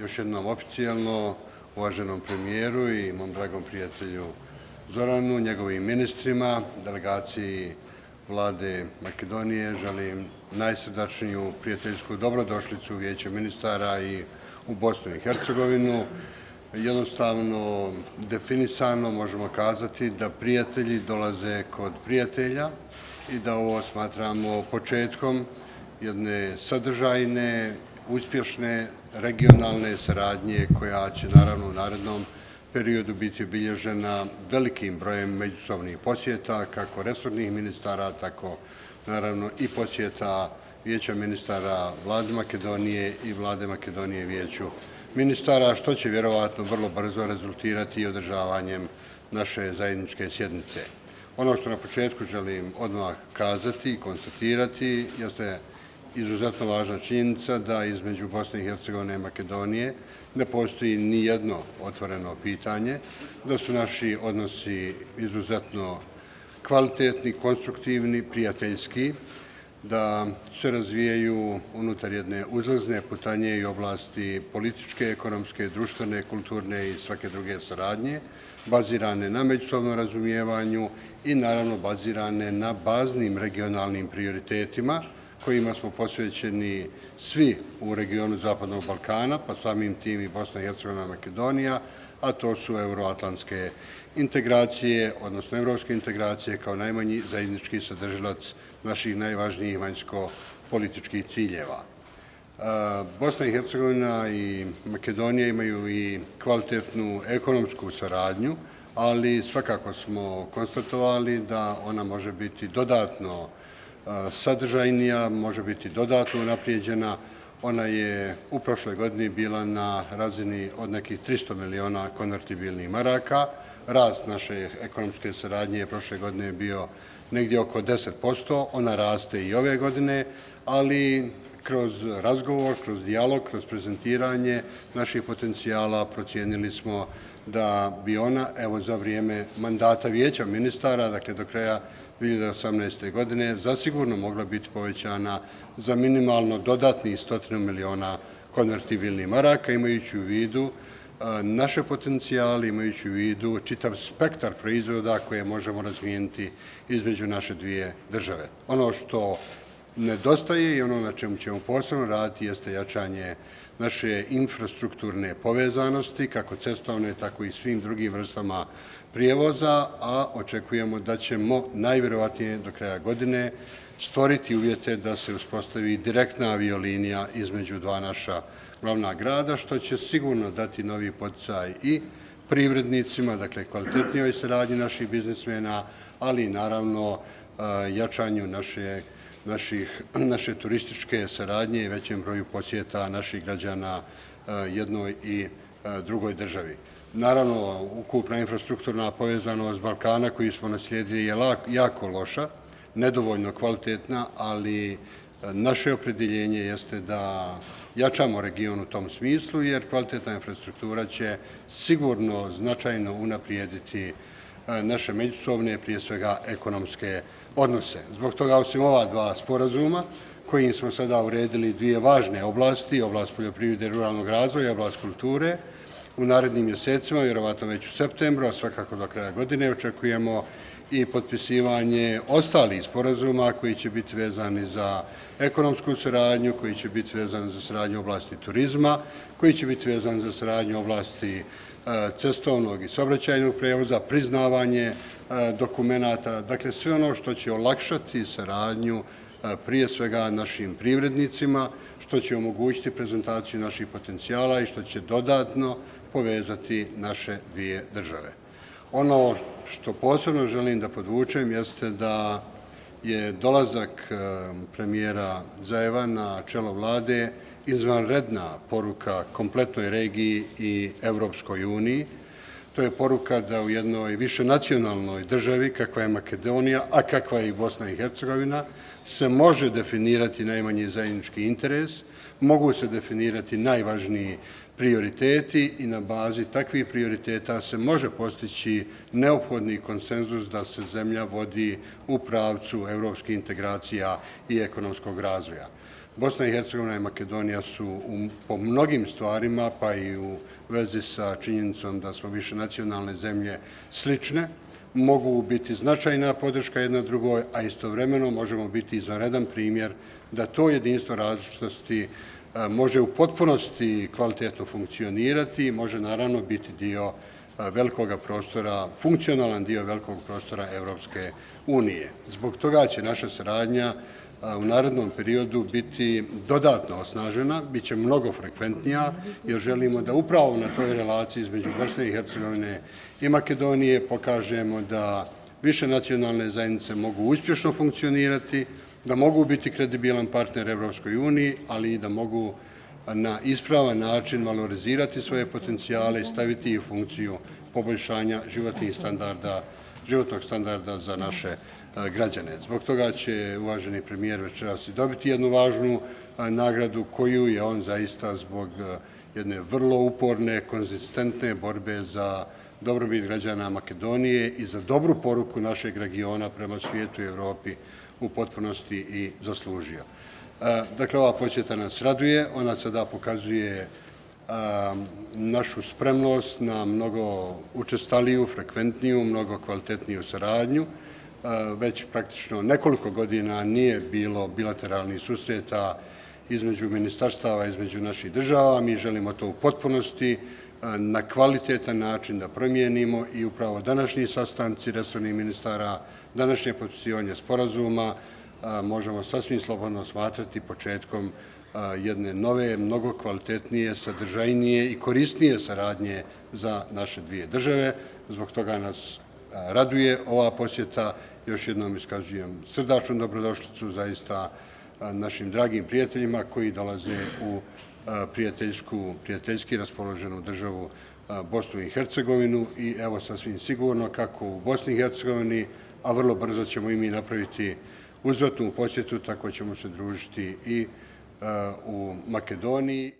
još jednom oficijalno uvaženom premijeru i mom dragom prijatelju Zoranu, njegovim ministrima, delegaciji Vlade Makedonije želim najsrdačniju prijateljsku dobrodošlicu u Vijeće ministara i u Bosnu i Hercegovinu. Jednostavno definisano možemo kazati da prijatelji dolaze kod prijatelja i da ovo smatramo početkom jedne sadržajne, uspješne regionalne saradnje koja će naravno u narednom periodu biti obilježena velikim brojem međusobnih posjeta, kako resornih ministara, tako naravno i posjeta Vijeća ministara Vlade Makedonije i Vlade Makedonije Vijeću ministara, što će vjerovatno vrlo brzo rezultirati i održavanjem naše zajedničke sjednice. Ono što na početku želim odmah kazati i konstatirati jeste izuzetno važna činjenica da između Bosne i Hercegovine i Makedonije ne postoji ni jedno otvoreno pitanje, da su naši odnosi izuzetno kvalitetni, konstruktivni, prijateljski, da se razvijaju unutar jedne uzlazne putanje i oblasti političke, ekonomske, društvene, kulturne i svake druge saradnje, bazirane na međusobnom razumijevanju i naravno bazirane na baznim regionalnim prioritetima kojima smo posvećeni svi u regionu Zapadnog Balkana, pa samim tim i Bosna i Hercegovina i Makedonija, a to su euroatlantske integracije, odnosno evropske integracije kao najmanji zajednički sadržilac naših najvažnijih vanjsko-političkih ciljeva. Bosna i Hercegovina i Makedonija imaju i kvalitetnu ekonomsku saradnju, ali svakako smo konstatovali da ona može biti dodatno sadržajnija, može biti dodatno unaprijeđena. Ona je u prošloj godini bila na razini od nekih 300 miliona konvertibilnih maraka. Rast naše ekonomske saradnje je prošle godine bio negdje oko 10%. Ona raste i ove godine, ali kroz razgovor, kroz dijalog, kroz prezentiranje naših potencijala procijenili smo da bi ona, evo za vrijeme mandata Vijeća ministara, dakle do kraja 2018. godine, zasigurno mogla biti povećana za minimalno dodatnih 100 miliona konvertibilnih maraka, imajući u vidu naše potencijale, imajući u vidu čitav spektar proizvoda koje možemo razvijeniti između naše dvije države. Ono što nedostaje i ono na čemu ćemo posebno raditi jeste jačanje naše infrastrukturne povezanosti, kako cestovne, tako i svim drugim vrstama prijevoza, a očekujemo da ćemo najvjerovatnije do kraja godine stvoriti uvjete da se uspostavi direktna aviolinija između dva naša glavna grada, što će sigurno dati novi poticaj i privrednicima, dakle kvalitetnijoj saradnji naših biznismena, ali i naravno jačanju naše turističke saradnje i većem broju posjeta naših građana jednoj i drugoj državi. Naravno, ukupna infrastrukturna povezanost Balkana koju smo naslijedili je jako loša, nedovoljno kvalitetna, ali naše opredjeljenje jeste da jačamo region u tom smislu, jer kvalitetna infrastruktura će sigurno značajno unaprijediti naše međusobne, prije svega ekonomske odnose. Zbog toga, osim ova dva sporazuma, kojim smo sada uredili dvije važne oblasti, oblast poljoprivrede i ruralnog razvoja i oblast kulture, u narednim mjesecima, vjerovatno već u septembru, a svakako do kraja godine, očekujemo i potpisivanje ostalih sporazuma koji će biti vezani za ekonomsku saradnju, koji će biti vezani za saradnju u oblasti turizma, koji će biti vezani za saradnju u oblasti cestovnog i saobraćajnog prevoza, priznavanje dokumenata, dakle sve ono što će olakšati saradnju prije svega našim privrednicima, što će omogućiti prezentaciju naših potencijala i što će dodatno povezati naše dvije države. Ono što posebno želim da podvučem jeste da je dolazak premijera Zajeva na čelo vlade izvanredna poruka kompletnoj regiji i Evropskoj uniji. To je poruka da u jednoj višenacionalnoj državi, kakva je Makedonija, a kakva je i Bosna i Hercegovina, se može definirati najmanji zajednički interes, mogu se definirati najvažniji prioriteti i na bazi takvih prioriteta se može postići neophodni konsenzus da se zemlja vodi u pravcu evropskih integracija i ekonomskog razvoja. Bosna i Hercegovina i Makedonija su po mnogim stvarima, pa i u vezi sa činjenicom da smo više nacionalne zemlje slične, mogu biti značajna podrška jedna drugoj, a istovremeno možemo biti izvanredan primjer da to jedinstvo različitosti može u potpunosti kvalitetno funkcionirati i može naravno biti dio velikog prostora, funkcionalan dio velikog prostora Evropske unije. Zbog toga će naša saradnja u narednom periodu biti dodatno osnažena, bit će mnogo frekventnija, jer želimo da upravo na toj relaciji između Bosne i Hercegovine i Makedonije pokažemo da više nacionalne zajednice mogu uspješno funkcionirati, da mogu biti kredibilan partner Evropskoj uniji, ali i da mogu na ispravan način valorizirati svoje potencijale i staviti ih u funkciju poboljšanja životnog standarda za naše građane. Zbog toga će uvaženi premijer večeras i dobiti jednu važnu nagradu koju je on zaista zbog jedne vrlo uporne, konzistentne borbe za dobrobit građana Makedonije i za dobru poruku našeg regiona prema svijetu i Evropi u potpunosti i zaslužio. Dakle, ova posjeta nas raduje, ona sada pokazuje našu spremnost na mnogo učestaliju, frekventniju, mnogo kvalitetniju saradnju. Već praktično nekoliko godina nije bilo bilateralnih susreta između ministarstava, između naših država. Mi želimo to u potpunosti na kvalitetan način da promijenimo i upravo današnji sastanci resornih ministara, današnje potpisivanje sporazuma možemo sasvim slobodno smatrati početkom jedne nove, mnogo kvalitetnije, sadržajnije i korisnije saradnje za naše dvije države. Zbog toga nas raduje ova posjeta. Još jednom iskazujem srdačnu dobrodošlicu zaista našim dragim prijateljima koji dolaze u prijateljski raspoloženu državu Bosnu i Hercegovinu i evo sasvim sigurno kako u Bosni i Hercegovini, a vrlo brzo ćemo i mi napraviti uzvratnu posjetu, tako ćemo se družiti i u Makedoniji.